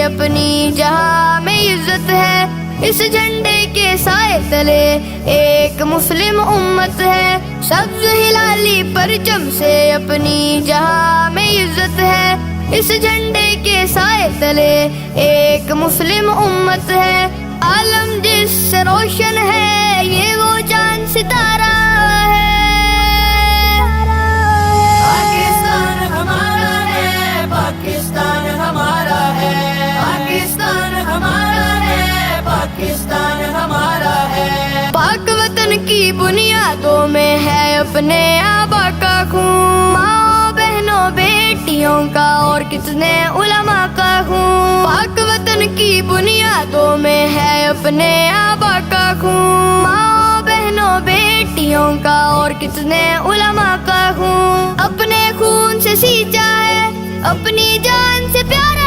اپنی جہاں میں عزت ہے، اس جھنڈے کے سائے تلے ایک مسلم امت ہے، سبز ہلالی پرچم سے اپنی جہاں میں عزت ہے، اس جھنڈے کے سائے تلے ایک مسلم امت ہے، عالم جس سے روشن ہے یہ وہ چاند ستارہ ہے۔ پاکستان ہمارا ہے، پاکستان ہمارا ہے، پاکستان ہمارا ہے، پاکستان ہمارا ہے۔ پاک وطن کی بنیادوں میں ہے اپنے آبا کا خون، ماں بہنوں بیٹیوں کا اور کتنے علماء کا خون۔ پاک وطن کی بنیادوں میں ہے اپنے آبا کا خون، ماں بہنوں بیٹیوں کا اور کتنے علماء کا خون۔ اپنے خون سے سینچا ہے، اپنی جان سے پیارا